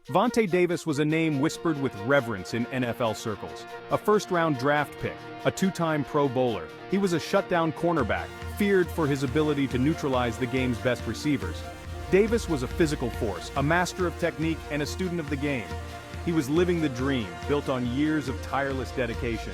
Vontae Davis was a name whispered with reverence in NFL circles. A first-round draft pick, a two-time Pro Bowler, he was a shutdown cornerback, feared for his ability to neutralize the game's best receivers. Davis was a physical force, a master of technique, and a student of the game. He was living the dream, built on years of tireless dedication.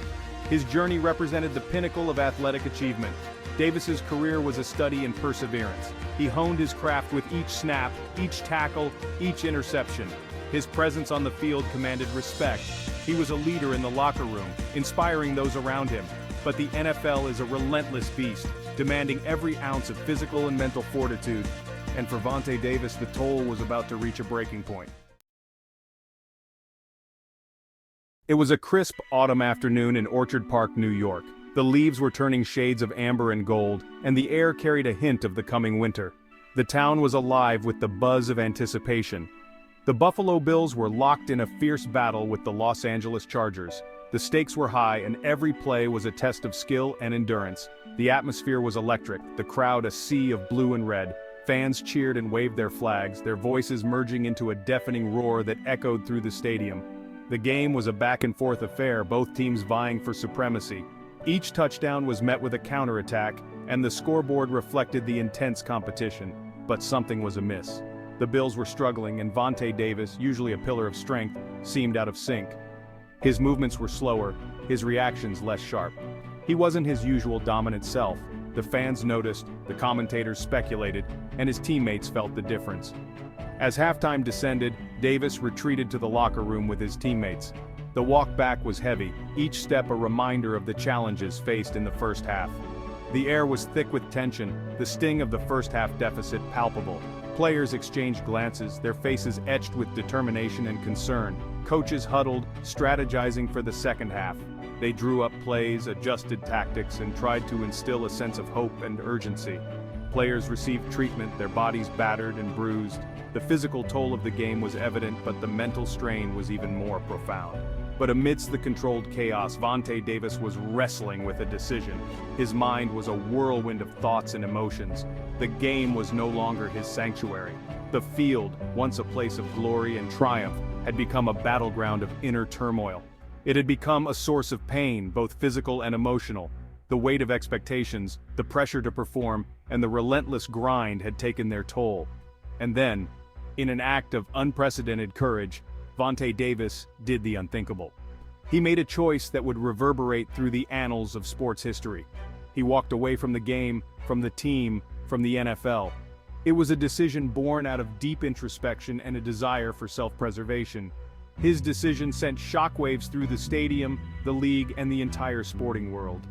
His journey represented the pinnacle of athletic achievement. Davis's career was a study in perseverance. He honed his craft with each snap, each tackle, each interception. His presence on the field commanded respect. He was a leader in the locker room, inspiring those around him. But the NFL is a relentless beast, demanding every ounce of physical and mental fortitude. And for Vontae Davis, the toll was about to reach a breaking point. It was a crisp autumn afternoon in Orchard Park, New York. The leaves were turning shades of amber and gold, and the air carried a hint of the coming winter. The town was alive with the buzz of anticipation. The Buffalo Bills were locked in a fierce battle with the Los Angeles Chargers. The stakes were high, and every play was a test of skill and endurance. The atmosphere was electric, the crowd a sea of blue and red. Fans cheered and waved their flags, their voices merging into a deafening roar that echoed through the stadium. The game was a back-and-forth affair, both teams vying for supremacy. Each touchdown was met with a counterattack, and the scoreboard reflected the intense competition. But something was amiss. The Bills were struggling, and Vontae Davis, usually a pillar of strength, seemed out of sync. His movements were slower, his reactions less sharp. He wasn't his usual dominant self. The fans noticed, the commentators speculated, and his teammates felt the difference. As halftime descended, Davis retreated to the locker room with his teammates. The walk back was heavy, each step a reminder of the challenges faced in the first half. The air was thick with tension, the sting of the first half deficit palpable. Players exchanged glances, their faces etched with determination and concern. Coaches huddled, strategizing for the second half. They drew up plays, adjusted tactics, and tried to instill a sense of hope and urgency. Players received treatment, their bodies battered and bruised. The physical toll of the game was evident, but the mental strain was even more profound. But amidst the controlled chaos, Vontae Davis was wrestling with a decision. His mind was a whirlwind of thoughts and emotions. The game was no longer his sanctuary. The field, once a place of glory and triumph, had become a battleground of inner turmoil. It had become a source of pain, both physical and emotional. The weight of expectations, the pressure to perform, and the relentless grind had taken their toll. And then, in an act of unprecedented courage, Vontae Davis did the unthinkable. He made a choice that would reverberate through the annals of sports history. He walked away from the game, from the team, from the NFL. It was a decision born out of deep introspection and a desire for self-preservation. His decision sent shockwaves through the stadium, the league, and the entire sporting world.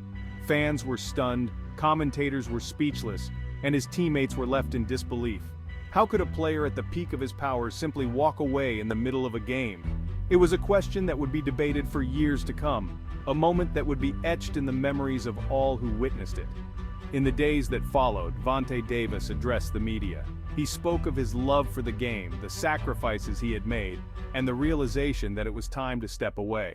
Fans were stunned, commentators were speechless, and his teammates were left in disbelief. How could a player at the peak of his powers simply walk away in the middle of a game? It was a question that would be debated for years to come, a moment that would be etched in the memories of all who witnessed it. In the days that followed, Vontae Davis addressed the media. He spoke of his love for the game, the sacrifices he had made, and the realization that it was time to step away.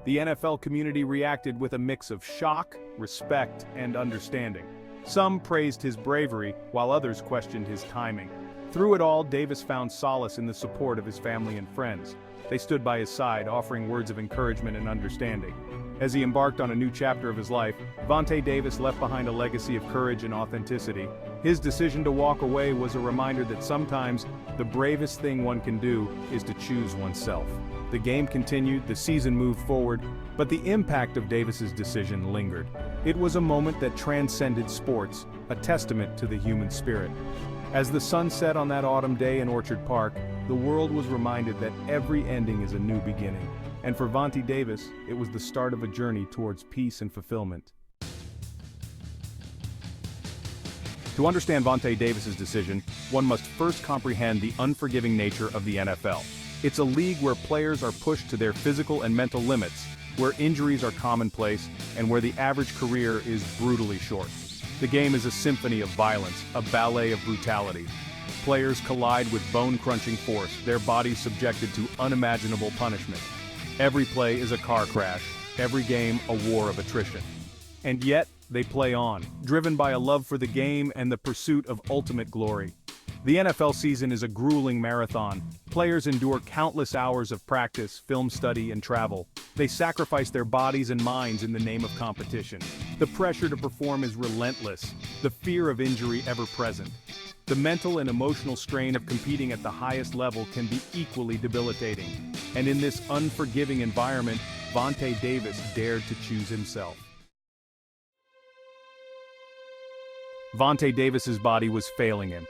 The NFL community reacted with a mix of shock, respect, and understanding. Some praised his bravery, while others questioned his timing. Through it all, Davis found solace in the support of his family and friends. They stood by his side, offering words of encouragement and understanding. As he embarked on a new chapter of his life, Vontae Davis left behind a legacy of courage and authenticity. His decision to walk away was a reminder that sometimes the bravest thing one can do is to choose oneself. The game continued, the season moved forward, but the impact of Davis's decision lingered. It was a moment that transcended sports, a testament to the human spirit. As the sun set on that autumn day in Orchard Park, the world was reminded that every ending is a new beginning. And for Vontae Davis, it was the start of a journey towards peace and fulfillment. To understand Vontae Davis's decision, one must first comprehend the unforgiving nature of the NFL. It's a league where players are pushed to their physical and mental limits, where injuries are commonplace, and where the average career is brutally short. The game is a symphony of violence, a ballet of brutality. Players collide with bone-crunching force, their bodies subjected to unimaginable punishment. Every play is a car crash, every game a war of attrition. And yet, they play on, driven by a love for the game and the pursuit of ultimate glory. The NFL season is a grueling marathon. Players endure countless hours of practice, film study, and travel. They sacrifice their bodies and minds in the name of competition. The pressure to perform is relentless, the fear of injury ever present. The mental and emotional strain of competing at the highest level can be equally debilitating. And in this unforgiving environment, Vontae Davis dared to choose himself. Vontae Davis's body was failing him.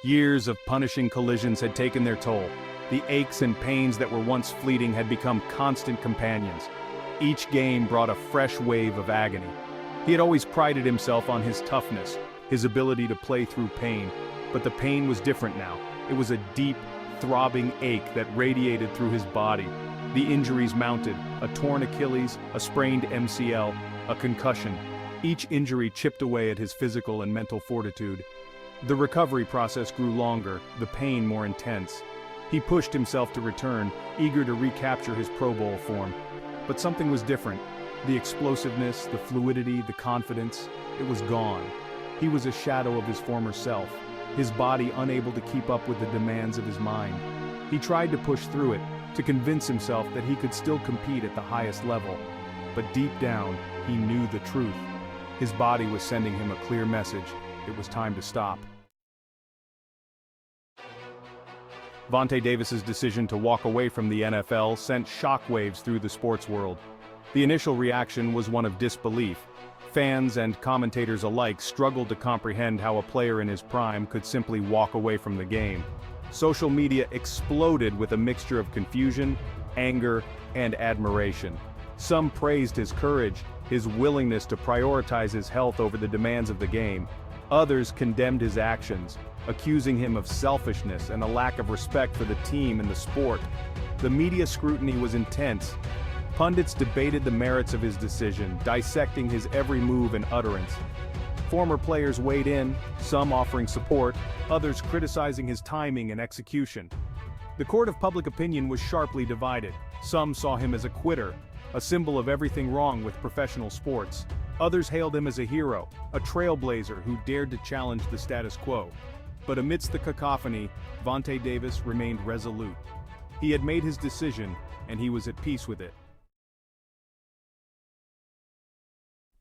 Years of punishing collisions had taken their toll. The aches and pains that were once fleeting had become constant companions. Each game brought a fresh wave of agony. He had always prided himself on his toughness, his ability to play through pain, but the pain was different now. It was a deep, throbbing ache that radiated through his body. The injuries mounted: a torn Achilles, a sprained MCL, a concussion. Each injury chipped away at his physical and mental fortitude. The recovery process grew longer, the pain more intense. He pushed himself to return, eager to recapture his Pro Bowl form. But something was different. The explosiveness, the fluidity, the confidence, it was gone. He was a shadow of his former self, his body unable to keep up with the demands of his mind. He tried to push through it, to convince himself that he could still compete at the highest level. But deep down, he knew the truth. His body was sending him a clear message. It was time to stop. Vontae Davis's decision to walk away from the NFL sent shockwaves through the sports world. The initial reaction was one of disbelief. Fans and commentators alike struggled to comprehend how a player in his prime could simply walk away from the game. Social media exploded with a mixture of confusion, anger, and admiration. Some praised his courage, his willingness to prioritize his health over the demands of the game. Others condemned his actions, accusing him of selfishness and a lack of respect for the team and the sport. The media scrutiny was intense. Pundits debated the merits of his decision, dissecting his every move and utterance. Former players weighed in, some offering support, others criticizing his timing and execution. The court of public opinion was sharply divided. Some saw him as a quitter, a symbol of everything wrong with professional sports. Others hailed him as a hero, a trailblazer who dared to challenge the status quo. But amidst the cacophony, Vontae Davis remained resolute. He had made his decision, and he was at peace with it.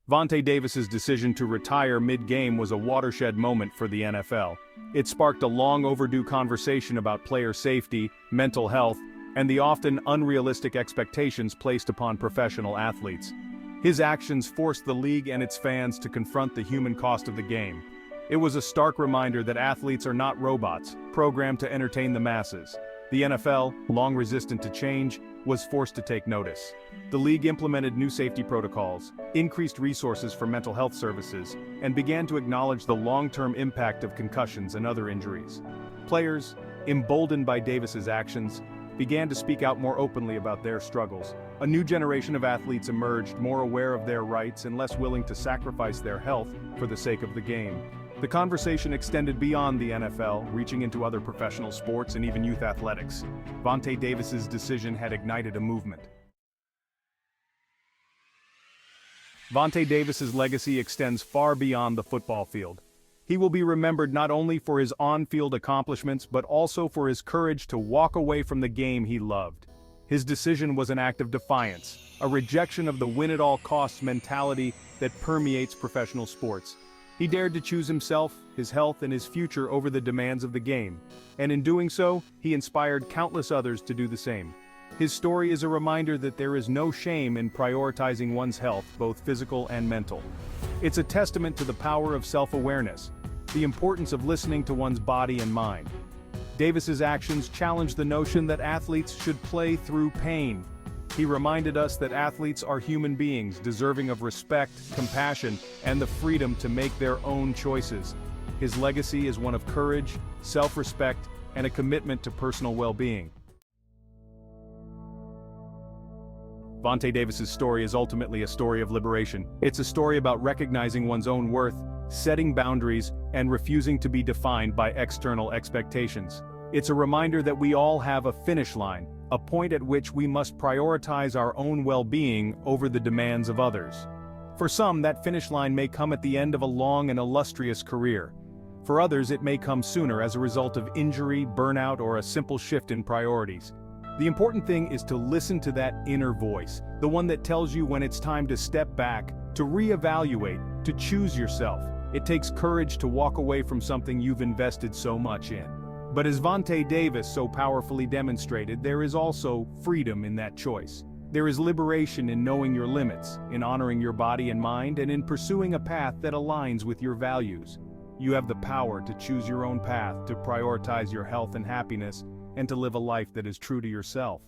Vontae Davis's decision to retire mid-game was a watershed moment for the NFL. It sparked a long-overdue conversation about player safety, mental health, and the often unrealistic expectations placed upon professional athletes. His actions forced the league and its fans to confront the human cost of the game. It was a stark reminder that athletes are not robots, programmed to entertain the masses. The NFL, long resistant to change, was forced to take notice. The league implemented new safety protocols, increased resources for mental health services, and began to acknowledge the long-term impact of concussions and other injuries. Players, emboldened by Davis's actions, began to speak out more openly about their struggles. A new generation of athletes emerged, more aware of their rights and less willing to sacrifice their health for the sake of the game. The conversation extended beyond the NFL, reaching into other professional sports and even youth athletics. Vontae Davis's decision had ignited a movement. Vontae Davis's legacy extends far beyond the football field. He will be remembered not only for his on-field accomplishments but also for his courage to walk away from the game he loved. His decision was an act of defiance, a rejection of the win-at-all-costs mentality that permeates professional sports. He dared to choose himself, his health, and his future over the demands of the game. And in doing so, he inspired countless others to do the same. His story is a reminder that there is no shame in prioritizing one's health, both physical and mental. It's a testament to the power of self-awareness, the importance of listening to one's body and mind. Davis's actions challenged the notion that athletes should play through pain. He reminded us that athletes are human beings deserving of respect, compassion, and the freedom to make their own choices. His legacy is one of courage, self-respect, and a commitment to personal well-being. Vontae Davis's story is ultimately a story of liberation. It's a story about recognizing one's own worth, setting boundaries, and refusing to be defined by external expectations. It's a reminder that we all have a finish line, a point at which we must prioritize our own well-being over the demands of others. For some, that finish line may come at the end of a long and illustrious career. For others, it may come sooner as a result of injury, burnout, or a simple shift in priorities. The important thing is to listen to that inner voice, the one that tells you when it's time to step back, to reevaluate, to choose yourself. It takes courage to walk away from something you've invested so much in. But as Vontae Davis so powerfully demonstrated, there is also freedom in that choice. There is liberation in knowing your limits, in honoring your body and mind, and in pursuing a path that aligns with your values. You have the power to choose your own path, to prioritize your health and happiness, and to live a life that is true to yourself.